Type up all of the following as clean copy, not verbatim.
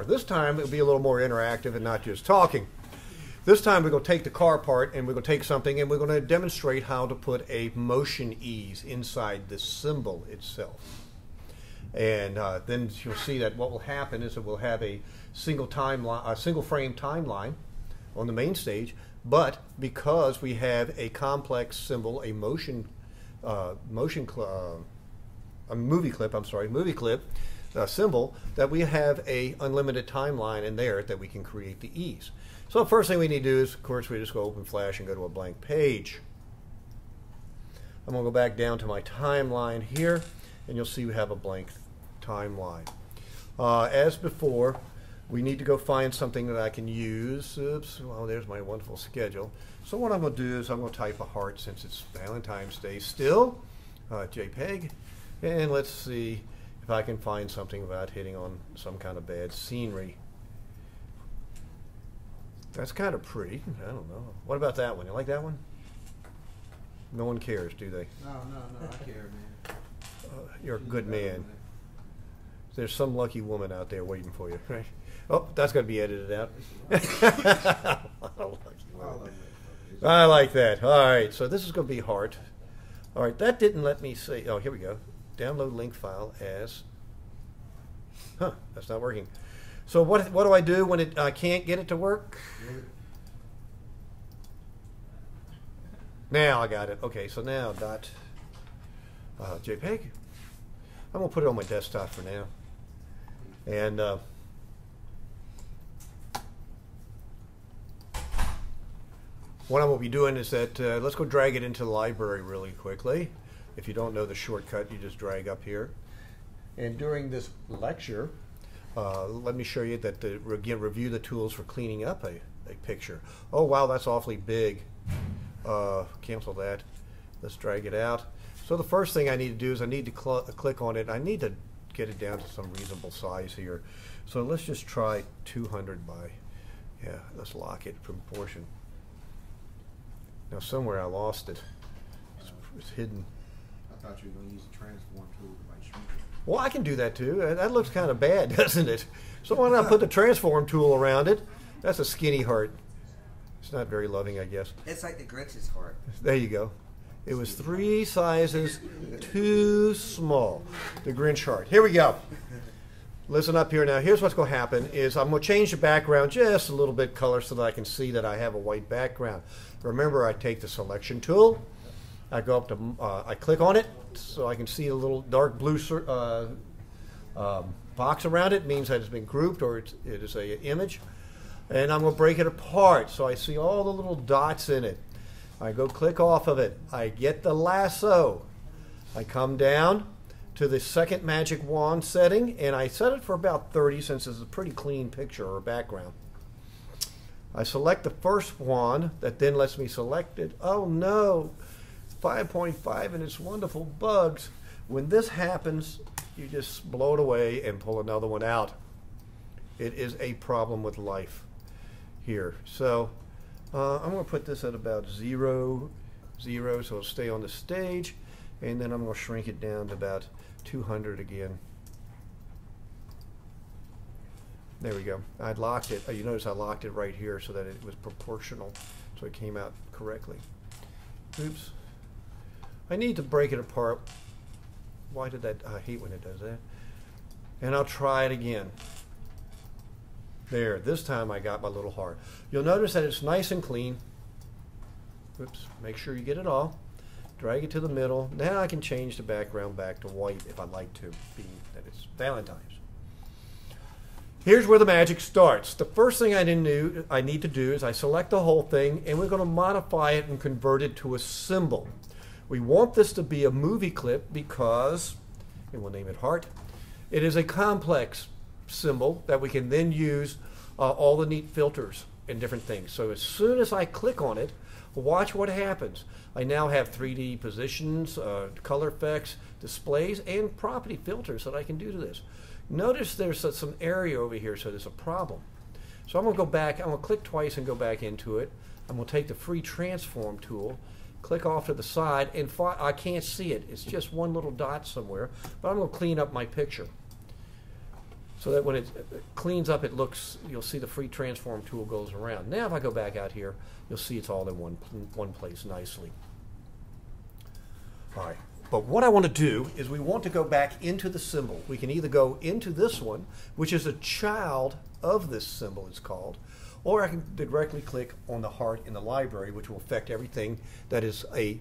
This time it'll be a little more interactive and not just talking. This time we're going to take the car apart and we're going to take something and we're going to demonstrate how to put a motion ease inside the symbol itself. And then you'll see that what will happen is that we'll have a single frame timeline on the main stage, but because we have a complex symbol, a movie clip symbol, that we have a unlimited timeline in there that we can create the ease. So the first thing we need to do is, of course, we just go open Flash and go to a blank page. I'm going to go back down to my timeline here, and you'll see we have a blank timeline. As before, we need to go find something that I can use. Oops, well, there's my wonderful schedule. So what I'm going to do is I'm going to type a heart since it's Valentine's Day still, JPEG, and let's see if I can find something without hitting on some kind of bad scenery. That's kind of pretty. I don't know. What about that one? You like that one? No one cares, do they? No, I care, man. You're a good man. There's some lucky woman out there waiting for you, right? Oh, that's got to be edited out. I like that. All right, so this is going to be heart. All right, that didn't let me say. Oh, here we go. Download link file as. That's not working. So what do I do when I can't get it to work? Now I got it. Okay, so now dot JPEG. I'm going to put it on my desktop for now. And what I'm going to be doing is that let's go drag it into the library really quickly. If you don't know the shortcut, you just drag up here. And during this lecture, let me show you that again, review the tools for cleaning up a picture. Oh wow, that's awfully big. Cancel that. Let's drag it out. So the first thing I need to do is I need to click on it. I need to get it down to some reasonable size here. So let's just try 200 by, yeah, let's lock it proportion. Now somewhere I lost it. It's hidden. I thought you were going to use the transform tool to like shrink it. Well, I can do that too. That looks kind of bad, doesn't it? So why not put the transform tool around it? That's a skinny heart. It's not very loving, I guess. It's like the Grinch's heart. There you go. It was 3 sizes too small. The Grinch heart. Here we go. Listen up here now. Here's what's going to happen is I'm going to change the background just a little bit color so that I can see that I have a white background. Remember, I take the selection tool. I go up to, I click on it so I can see a little dark blue box around it. It means that it's been grouped or it is an image. And I'm going to break it apart so I see all the little dots in it. I go click off of it. I get the lasso. I come down to the second magic wand setting and I set it for about 30 since it's a pretty clean picture or background. I select the first wand that then lets me select it. Oh no, 5.5 and its wonderful bugs. When this happens, you just blow it away and pull another one out. It is a problem with life here. So I'm going to put this at about 0, 0, so it'll stay on the stage, and then I'm going to shrink it down to about 200 again. There we go. I locked it. You notice I locked it right here so that it was proportional, so it came out correctly. Oops. I need to break it apart. Why did that? I hate when it does that. And I'll try it again. There, this time I got my little heart. You'll notice that it's nice and clean. Whoops, make sure you get it all. Drag it to the middle. Now I can change the background back to white if I'd like to, being that it's Valentine's. Here's where the magic starts. The first thing I need to do is I select the whole thing and we're going to modify it and convert it to a symbol. We want this to be a movie clip because, and we'll name it heart, it is a complex symbol that we can then use all the neat filters and different things. So as soon as I click on it, watch what happens. I now have 3D positions, color effects, displays, and property filters that I can do to this. Notice there's some area over here, so there's a problem. So I'm going to go back, I'm going to click twice and go back into it. I'm going to take the free transform tool, click off to the side, and I can't see it. It's just one little dot somewhere, but I'm going to clean up my picture. so that when it cleans up, it looks, you'll see the free transform tool goes around. Now if I go back out here, you'll see it's all in one place nicely. All right, but what I want to do is we want to go back into the symbol. We can either go into this one, which is a child of this symbol, it's called, or I can directly click on the heart in the library, which will affect everything that is a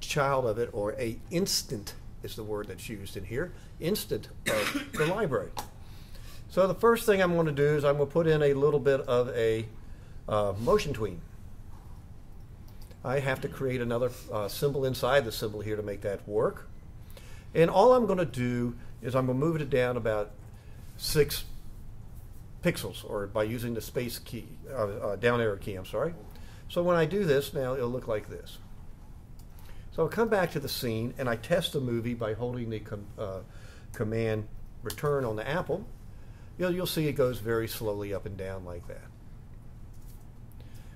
child of it, or a instant is the word that's used in here, instant of the library. So the first thing I'm going to do is I'm going to put in a little bit of a motion tween. I have to create another symbol inside the symbol here to make that work. And all I'm going to do is I'm going to move it down about 6 pixels, or by using the space key, down arrow key, I'm sorry. So when I do this now, it'll look like this. So I'll come back to the scene and I test the movie by holding the command return on the Apple. You'll see it goes very slowly up and down like that.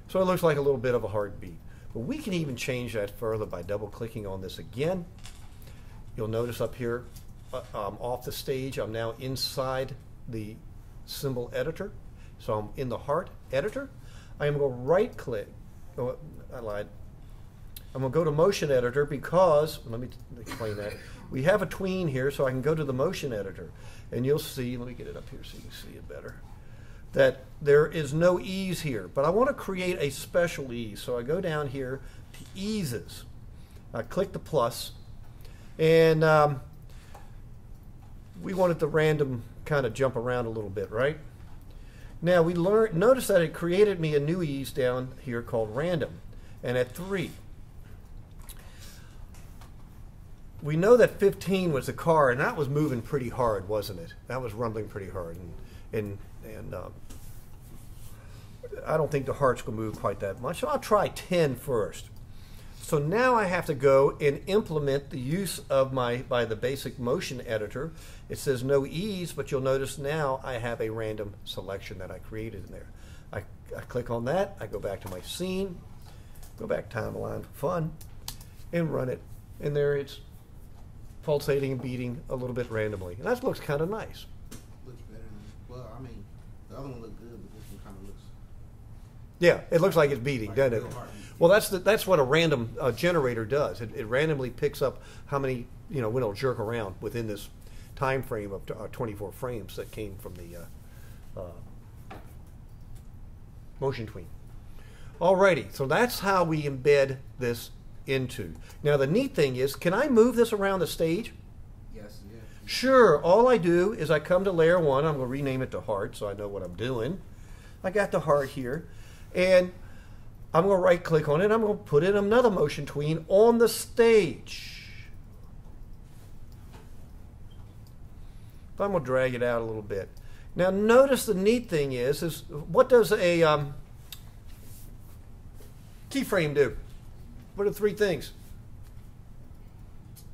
So it looks like a little bit of a heartbeat. But we can even change that further by double clicking on this again. You'll notice up here, off the stage, I'm now inside the symbol editor. So I'm in the heart editor. I am going to right click. Oh, I lied. I'm going to go to motion editor because, let me explain that. We have a tween here, so I can go to the motion editor. And you'll see, let me get it up here so you can see it better, that there is no ease here. But I want to create a special ease. So I go down here to eases. I click the plus, and we wanted the random kind of jump around a little bit, right? Now we notice that it created me a new ease down here called random, and at 3. We know that 15 was the car, and that was moving pretty hard, wasn't it? That was rumbling pretty hard, and I don't think the heart's going to move quite that much. So I'll try 10 first. So now I have to go and implement the use of by the basic motion editor. It says no ease, but you'll notice now I have a random selection that I created in there. I click on that, I go back to my scene, go back timeline for fun, and run it. And there it's pulsating and beating a little bit randomly. And that looks kind of nice. Looks better than, well, I mean, the other one looked good, but this one kind of looks... Yeah, it looks like it's beating, like doesn't it? Well, that's what a random generator does. It randomly picks up how many, when it'll jerk around within this time frame of 24 frames that came from the motion tween. Alrighty, so that's how we embed this into. Now the neat thing is, can I move this around the stage? Yes, yeah. Sure. All I do is I come to layer 1. I'm going to rename it to heart so I know what I'm doing. I got the heart here, and I'm going to right click on it. I'm going to put in another motion tween on the stage. I'm going to drag it out a little bit. Now notice the neat thing is what does a keyframe do? What are 3 things?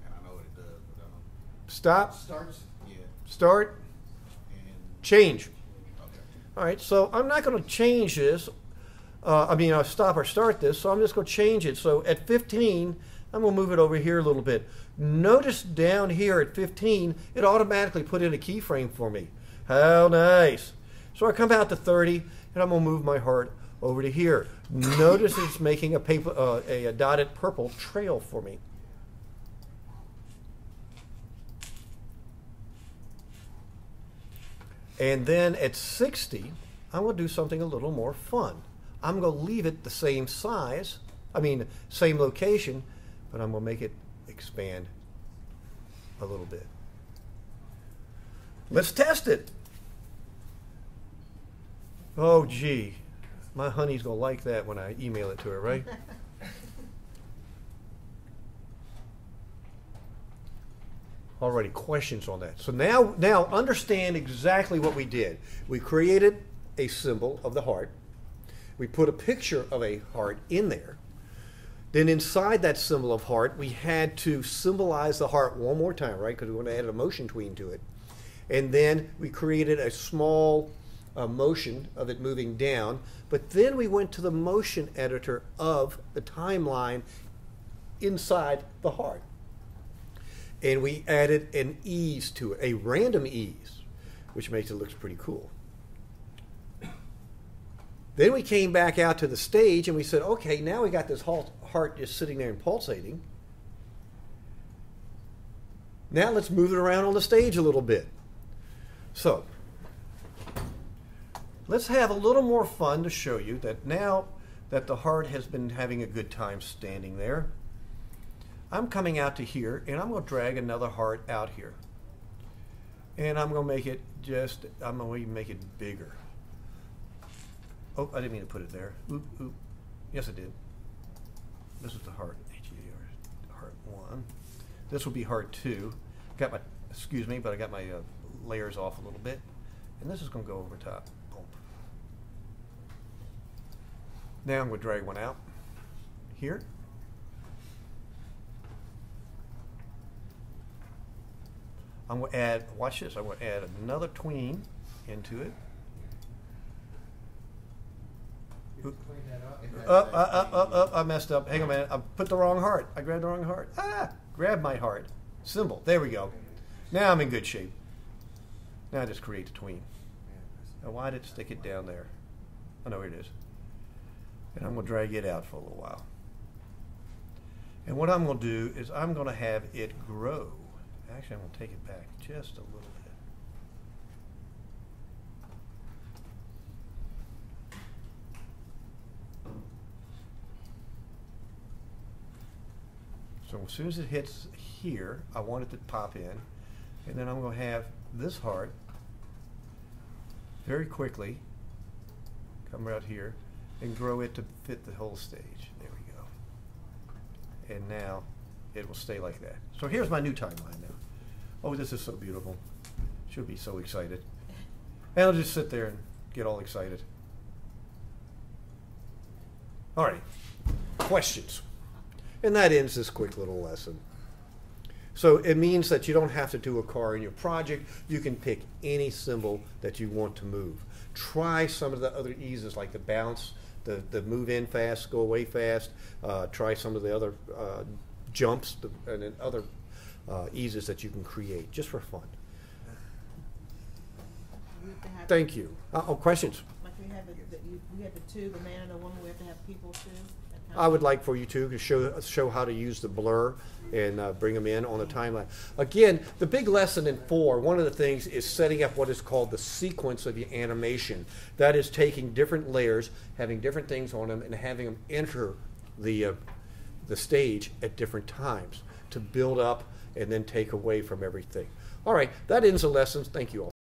And I know what it does, but I don't... Stop. Starts? Yeah. Start. And... Change. Okay. All right, so I'm not going to change this. I'll stop or start this, so I'm just going to change it. So at 15, I'm going to move it over here a little bit. Notice down here at 15, it automatically put in a keyframe for me. How nice. So I come out to 30, and I'm going to move my heart over to here. Notice it's making a dotted purple trail for me. And then at 60, I'm going to do something a little more fun. I'm going to leave it the same size, same location, but I'm going to make it expand a little bit. Let's test it. Oh, gee. My honey's going to like that when I email it to her, right? Already questions on that. So now understand exactly what we did. We created a symbol of the heart. We put a picture of a heart in there. Then inside that symbol of heart, we had to symbolize the heart one more time, right? Because we want to add a motion tween to it. And then we created a small motion of it moving down. But then we went to the motion editor of the timeline inside the heart. And we added an ease to it, a random ease. which makes it look pretty cool. Then we came back out to the stage and we said, okay, now we got this heart just sitting there and pulsating. Now let's move it around on the stage a little bit. So, let's have a little more fun to show you that now that the heart has been having a good time standing there, I'm coming out to here and I'm going to drag another heart out here. And I'm going to make it I'm going to make it bigger. Oh, I didn't mean to put it there. Oop, oop. Yes, I did. This is the heart. Heart 1. This will be heart 2. Got my, excuse me, but I got my layers off a little bit. And this is going to go over top. Boom. Now I'm going to drag one out here. I'm going to add, watch this, I'm going to add another tween into it. I messed up. Hang on a minute. I put the wrong heart. I grabbed the wrong heart. Grab my heart. Symbol. There we go. Now I'm in good shape. Now I just create the tween. Now why did it stick it down there? Oh no, here it is. And I'm going to drag it out for a little while. And what I'm going to do is I'm going to have it grow. Actually, I'm going to take it back just a little bit. So as soon as it hits here, I want it to pop in, and then I'm going to have this heart very quickly come right here and grow it to fit the whole stage. There we go. And now it will stay like that. So here's my new timeline now. Oh, this is so beautiful. She'll be so excited. And I'll just sit there and get all excited. All right, questions. And that ends this quick little lesson. So it means that you don't have to do a car in your project. You can pick any symbol that you want to move. Try some of the other eases like the bounce, the move in fast, go away fast. Try some of the other jumps and then other eases that you can create just for fun. Thank you. Questions? Like we had the two, the man and the woman. We have to have people too. I would like for you to show how to use the blur and bring them in on the timeline. Again, the big lesson in 4, one of the things is setting up what is called the sequence of the animation. That is taking different layers, having different things on them, and having them enter the stage at different times to build up and then take away from everything. All right, that ends the lesson. Thank you all.